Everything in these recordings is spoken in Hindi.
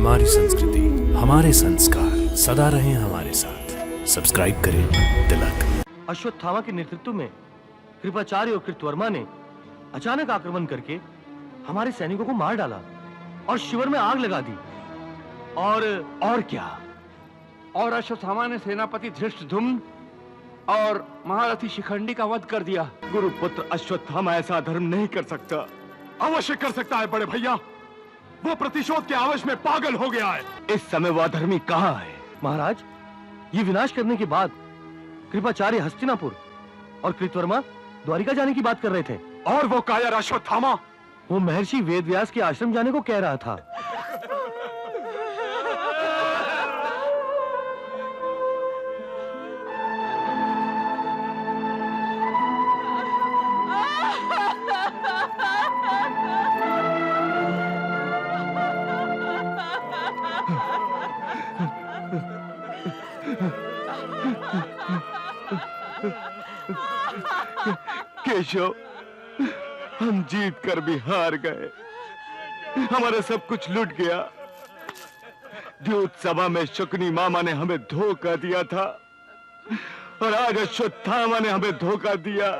हमारी संस्कृति, हमारे संस्कार सदा रहें हमारे साथ। सब्सक्राइब करें तिलक। अश्वत्थामा के नेतृत्व में कृपाचार्य और कृतवर्मा ने अचानक आक्रमण करके हमारे सैनिकों को मार डाला और शिविर में आग लगा दी। और क्या? और अश्वत्थामा ने सेनापति धृष्टद्युम्न और महारथी शिखंडी का वध कर दिया। गुरुपुत्र अश्वत्थामा ऐसा धर्म नहीं कर सकता। अवश्य कर सकता है बड़े भैया, वो प्रतिशोध के आवेश में पागल हो गया है। इस समय वह धर्मी कहाँ है? महाराज, ये विनाश करने के बाद कृपाचार्य हस्तिनापुर और कृतवर्मा द्वारिका जाने की बात कर रहे थे। और वो कायर अश्वत्थामा? वो महर्षि वेदव्यास के आश्रम जाने को कह रहा था। केशव, हम जीत कर भी हार गए। हमारा सब कुछ लूट गया। द्यूत सभा में शकुनी मामा ने हमें धोखा दिया था और आज अश्वत्थामा ने हमें धोखा दिया।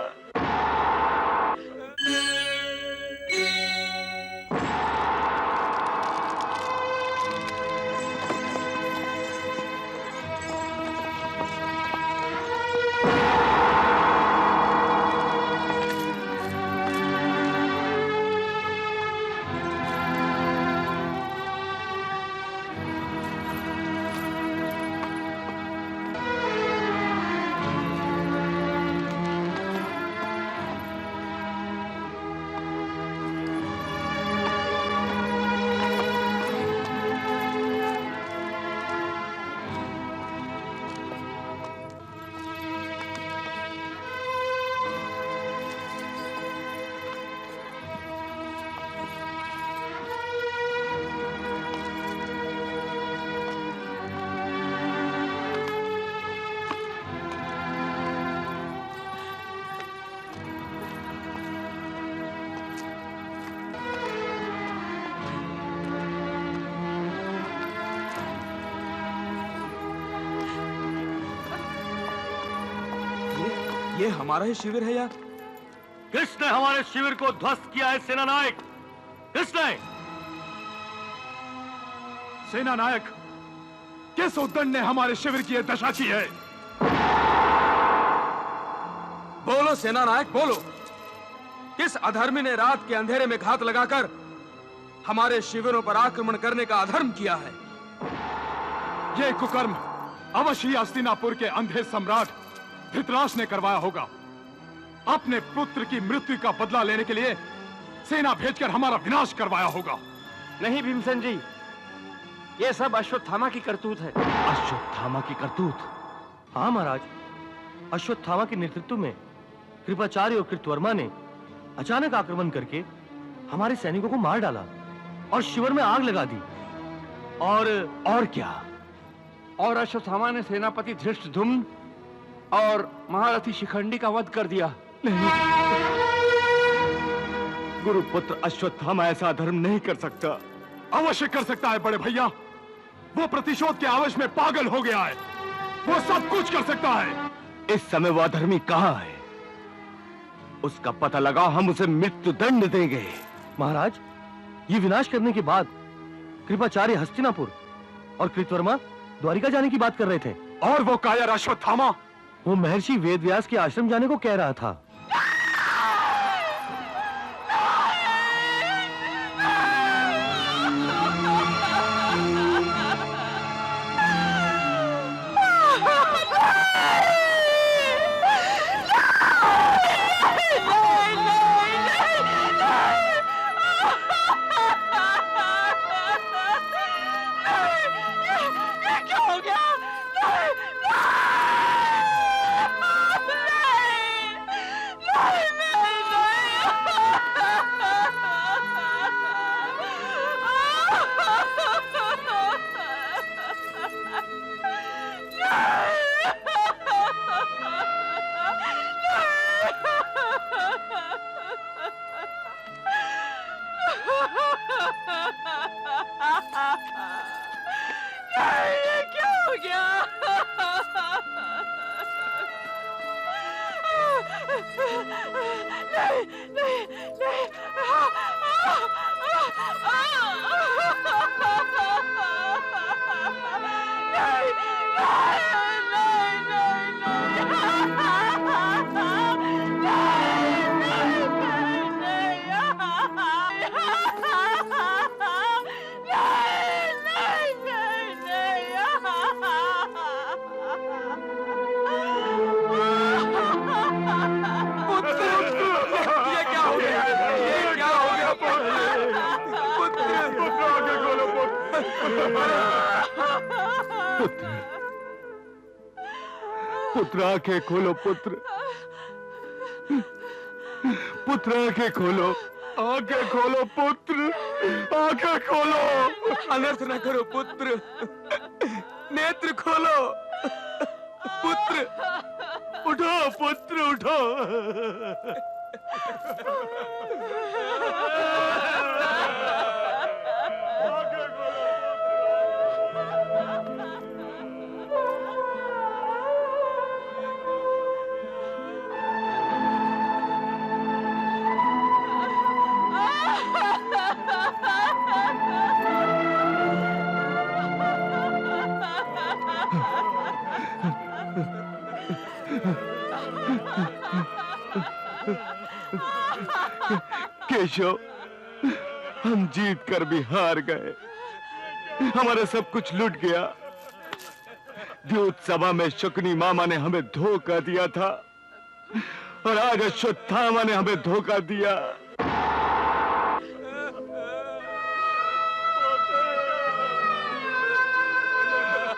ये हमारा ही शिविर है या? किसने हमारे शिविर को ध्वस्त किया है सेनानायक? किसने? सेना नायक, किस उद्दंड ने हमारे शिविर की यह दशा की है? बोलो सेना नायक, बोलो। किस अधर्मी ने रात के अंधेरे में घात लगाकर हमारे शिविरों पर आक्रमण करने का अधर्म किया है? यह कुकर्म अवश्य ही हस्तिनापुर के अंधे सम्राट धृतराष्ट्र ने करवाया होगा। अपने पुत्र की मृत्यु का बदला लेने के लिए सेना भेजकर हमारा विनाश करवाया होगा। नहीं भीमसेन जी, ये सब अश्वत्थामा की करतूत है। अश्वत्थामा की करतूत? हाँ महाराज, अश्वत्थामा के नेतृत्व में कृपाचार्य और कृतवर्मा ने अचानक आक्रमण करके हमारे सैनिकों को मार डाला और शिविर में आग लगा दी। और क्या? और अश्वत्थामा ने सेनापति धृष्टद्युम्न और महारथी शिखंडी का वध कर दिया। नहीं, गुरुपुत्र अश्वत्थामा ऐसा धर्म नहीं कर सकता। अवश्य कर सकता है बड़े भैया, वो प्रतिशोध के आवेश में पागल हो गया है। वो सब कुछ कर सकता है। इस समय वह धर्मी कहाँ है? उसका पता लगाओ, हम उसे मृत्यु दंड देंगे। महाराज, ये विनाश करने के बाद कृपाचार्य हस्तिनापुर और कृतवर्मा द्वारिका जाने की बात कर रहे थे। और वो कायर अश्वत्थामा? वो महर्षि वेदव्यास के आश्रम जाने को कह रहा था। पुत्र, पुत्र आंखें खोलो पुत्र, पुत्र आंखें खोलो, आंखें खोलो पुत्र, आंखें खोलो। अनर्थ न करो पुत्र, नेत्र खोलो पुत्र, उठो पुत्र उठो। केशव, हम जीत कर भी हार गए, हमारा सब कुछ लूट गया। द्यूत सभा में शकुनी मामा ने हमें धोखा दिया था और आज अश्वत्थामा ने हमें धोखा दिया।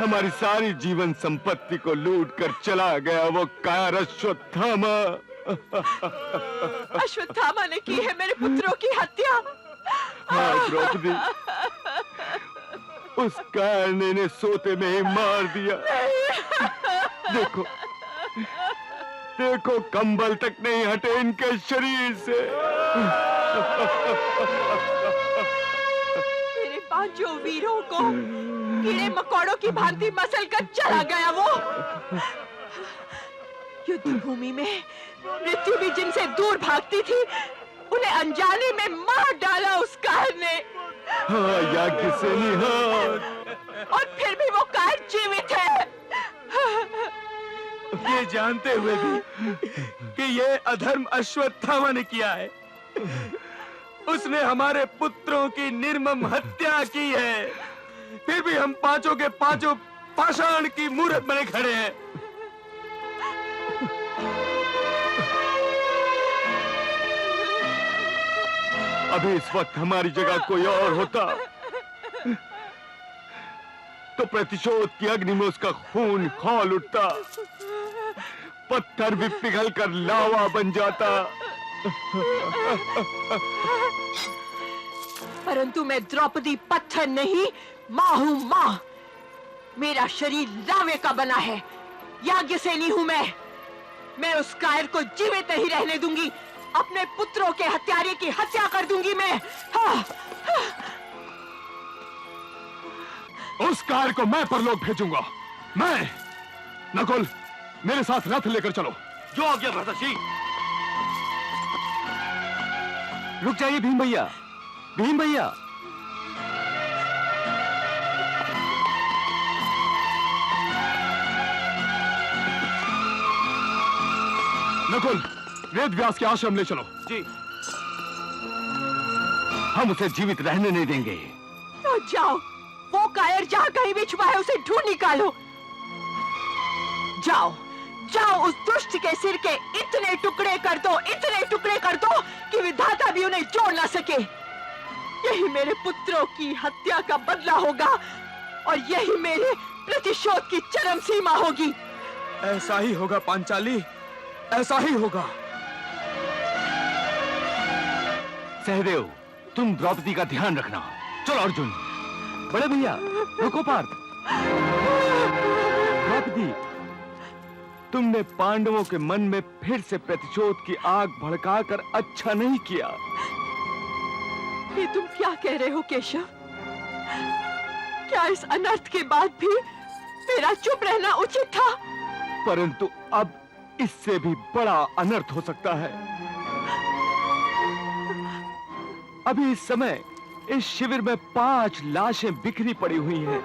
हमारी सारी जीवन संपत्ति को लूट कर चला गया वो कार अश्वत्थामा। अश्वत्थामा ने की है मेरे पुत्रों की हत्या। हाँ द्रौपदी, उस कारणे ने सोते में ही मार दिया। देखो, देखो कंबल तक नहीं हटे इनके शरीर से। मेरे पांचों वीरों को कीड़े मकोड़ों की भांति मसल कर चला गया वो। युद्ध भूमि में मृत्यु भी जिनसे दूर भागती थी, उन्हें अनजाने में मार डाला उस कार ने। हाँ याज्ञसेनी, हाँ। और फिर भी वो कार जीवित है। ये जानते हुए भी कि ये अधर्म अश्वत्थामा ने किया है, उसने हमारे पुत्रों की निर्मम हत्या की है, फिर भी हम पांचों के पांचों पाषाण की मूर्त बने खड़े हैं। अभी इस वक्त हमारी जगह कोई और होता तो प्रतिशोध की अग्नि में उसका खून खौल उठता, पत्थर भी पिघल कर लावा बन जाता। परंतु मैं द्रौपदी पत्थर नहीं, माँ हूँ माँ। मेरा शरीर लावे का बना है, याज्ञसेनी हूँ मैं उस कायर को जीवित नहीं रहने दूंगी। अपने पुत्रों के हत्यारे की हत्या कर दूंगी मैं। हाँ। उस कार को मैं परलोक भेजूंगा। मैं। नकुल, मेरे साथ रथ लेकर चलो। जो आज्ञा भ्राताश्री। रुक जाइए भीम भैया, भीम भैया। नकुल, वेद व्यास के आश्रम ले चलो। जी। हम उसे जीवित रहने नहीं देंगे। तो जाओ, वो कायर जहाँ कहीं भी छुपा है उसे ढूंढ निकालो। जाओ, जाओ उस दुष्ट के सिर के इतने टुकड़े कर दो, इतने टुकड़े कर दो कि विधाता भी उन्हें जोड़ ना सके। यही मेरे पुत्रों की हत्या का बदला होगा और यही मेरे प्रतिशोध की चरम सीमा होगी। ऐसा ही होगा पांचाली, ऐसा ही होगा। सहदेव, तुम द्रौपदी का ध्यान रखना। चलो अर्जुन। बड़े भैया, रुको पार्थ। द्रौपदी, तुमने पांडवों के मन में फिर से प्रतिशोध की आग भड़काकर अच्छा नहीं किया। ये तुम क्या कह रहे हो केशव? क्या इस अनर्थ के बाद भी मेरा चुप रहना उचित था? परंतु अब इससे भी बड़ा अनर्थ हो सकता है। अभी इस समय इस शिविर में 5 लाशें बिखरी पड़ी हुई हैं,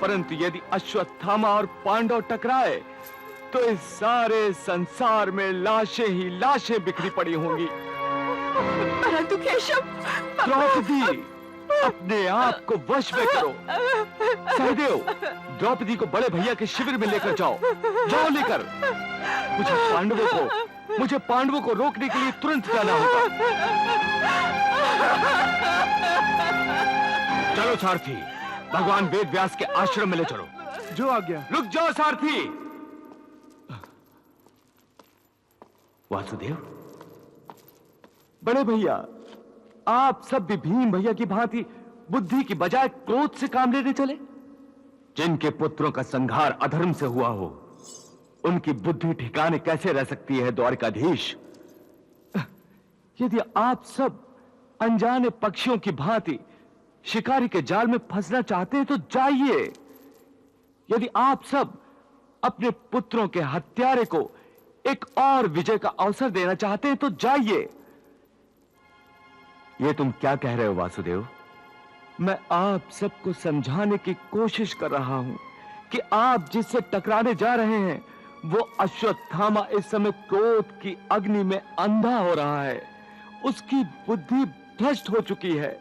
परंतु यदि अश्वत्थामा और पांडव टकराए तो इस सारे संसार में लाशें ही लाशें बिखरी पड़ी होंगी। परंतु केशव, द्रौपदी, अपने आप को वश में करो। सहदेव, द्रौपदी को बड़े भैया के शिविर में लेकर जाओ। जाओ लेकर। मुझे पांडवों को रोकने के लिए तुरंत जाना होगा। चलो सारथी, भगवान वेद व्यास के आश्रम में ले चलो। जो आ गया। रुक जाओ सारथी। वासुदेव, बड़े भैया, आप सब भी भीम भैया की भांति बुद्धि की बजाय क्रोध से काम लेने चले। जिनके पुत्रों का संहार अधर्म से हुआ हो, उनकी बुद्धि ठिकाने कैसे रह सकती है द्वारिकाधीश? यदि आप सब अनजाने पक्षियों की भांति शिकारी के जाल में फंसना चाहते हैं तो जाइए। यदि आप सब अपने पुत्रों के हत्यारे को एक और विजय का अवसर देना चाहते हैं तो जाइए। ये तुम क्या कह रहे हो वासुदेव? मैं आप सबको समझाने की कोशिश कर रहा हूं कि आप जिससे टकराने जा रहे हैं वो अश्वत्थामा इस समय क्रोध की अग्नि में अंधा हो रहा है। उसकी बुद्धि भ्रष्ट हो चुकी है।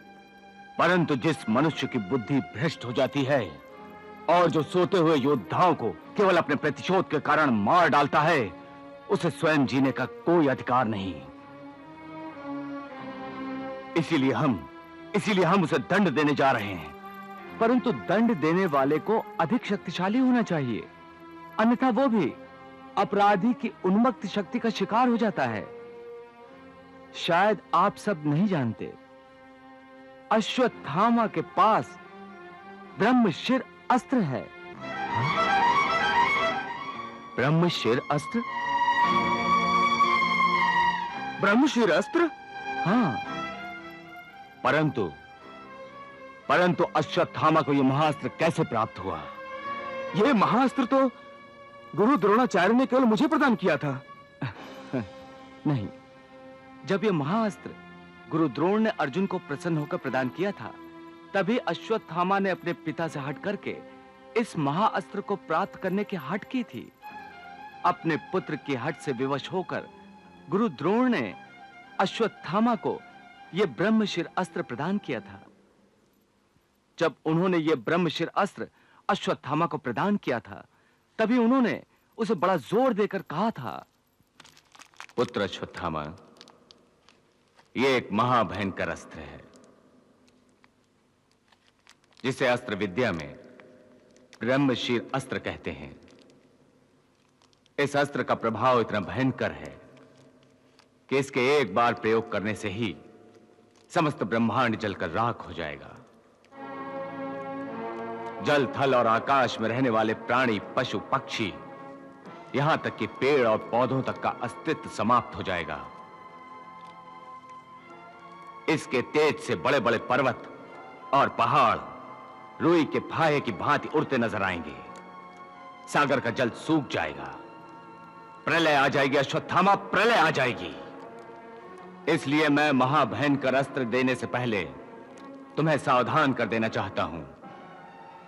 परंतु जिस मनुष्य की बुद्धि भ्रष्ट हो जाती है और जो सोते हुए योद्धाओं को केवल अपने प्रतिशोध के कारण मार डालता है, उसे स्वयं जीने का कोई अधिकार नहीं। इसीलिए हम उसे दंड देने जा रहे हैं। परंतु दंड देने वाले को अधिक शक्तिशाली होना चाहिए, अन्यथा वो भी अपराधी की उन्मत्त शक्ति का शिकार हो जाता है। शायद आप सब नहीं जानते, अश्वत्थामा के पास ब्रह्मशिर अस्त्र है। ब्रह्मशिर अस्त्र? ब्रह्मशिर अस्त्र? हाँ। परंतु अश्वत्थामा को यह महाअस्त्र कैसे प्राप्त हुआ? यह महाअस्त्र तो गुरु द्रोणाचार्य ने केवल मुझे प्रदान किया था। नहीं, जब यह महाअस्त्र गुरु द्रोण ने अर्जुन को प्रसन्न होकर प्रदान किया था, तभी अश्वत्थामा ने अपने पिता से हट करके इस महाअस्त्र को प्राप्त करने की हट की थी। अपने पुत्र की हट से विवश होकर गुरु द्रोण ने अश्वत्थामा को यह ब्रह्मशिर अस्त्र प्रदान किया था। जब उन्होंने यह ब्रह्मशिर अस्त्र अश्वत्थामा को प्रदान किया था, तभी उन्होंने उसे बड़ा जोर देकर कहा था, पुत्र अश्वत्थामा, यह एक महाभयंकर अस्त्र है, जिसे अस्त्र विद्या में ब्रह्मशिर अस्त्र कहते हैं। इस अस्त्र का प्रभाव इतना भयंकर है कि इसके एक बार प्रयोग करने से ही समस्त ब्रह्मांड जलकर राख हो जाएगा। जल, थल और आकाश में रहने वाले प्राणी, पशु, पक्षी, यहां तक कि पेड़ और पौधों तक का अस्तित्व समाप्त हो जाएगा। इसके तेज से बड़े बड़े पर्वत और पहाड़ रुई के फाहे की भांति उड़ते नजर आएंगे। सागर का जल सूख जाएगा। प्रलय आ जाएगी अश्वत्थामा, प्रलय आ जाएगी। इसलिए मैं महाभयंकर अस्त्र देने से पहले तुम्हें सावधान कर देना चाहता हूं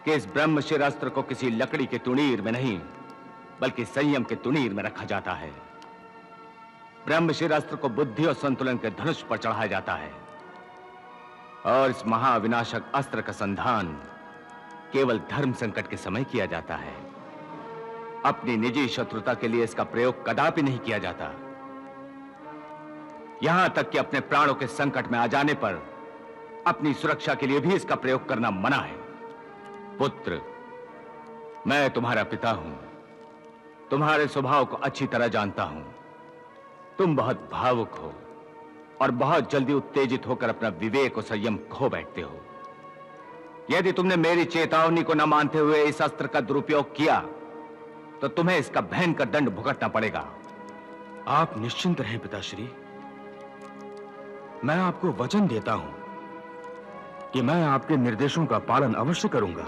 कि इस ब्रह्मशिर अस्त्र को किसी लकड़ी के तुणीर में नहीं, बल्कि संयम के तुणीर में रखा जाता है। ब्रह्मशिर अस्त्र को बुद्धि और संतुलन के धनुष पर चढ़ाया जाता है और इस महाविनाशक अस्त्र का संधान केवल धर्म संकट के समय किया जाता है। अपनी निजी शत्रुता के लिए इसका प्रयोग कदापि नहीं किया जाता। यहां तक कि अपने प्राणों के संकट में आ जाने पर अपनी सुरक्षा के लिए भी इसका प्रयोग करना मना है। पुत्र, मैं तुम्हारा पिता हूं, तुम्हारे स्वभाव को अच्छी तरह जानता हूं। तुम बहुत भावुक हो और बहुत जल्दी उत्तेजित होकर अपना विवेक और संयम खो बैठते हो। यदि तुमने मेरी चेतावनी को न मानते हुए इस अस्त्र का दुरुपयोग किया तो तुम्हें इसका भयंकर दंड भुगतना पड़ेगा। आप निश्चिंत रहें पिताश्री, मैं आपको वचन देता हूं कि मैं आपके निर्देशों का पालन अवश्य करूंगा।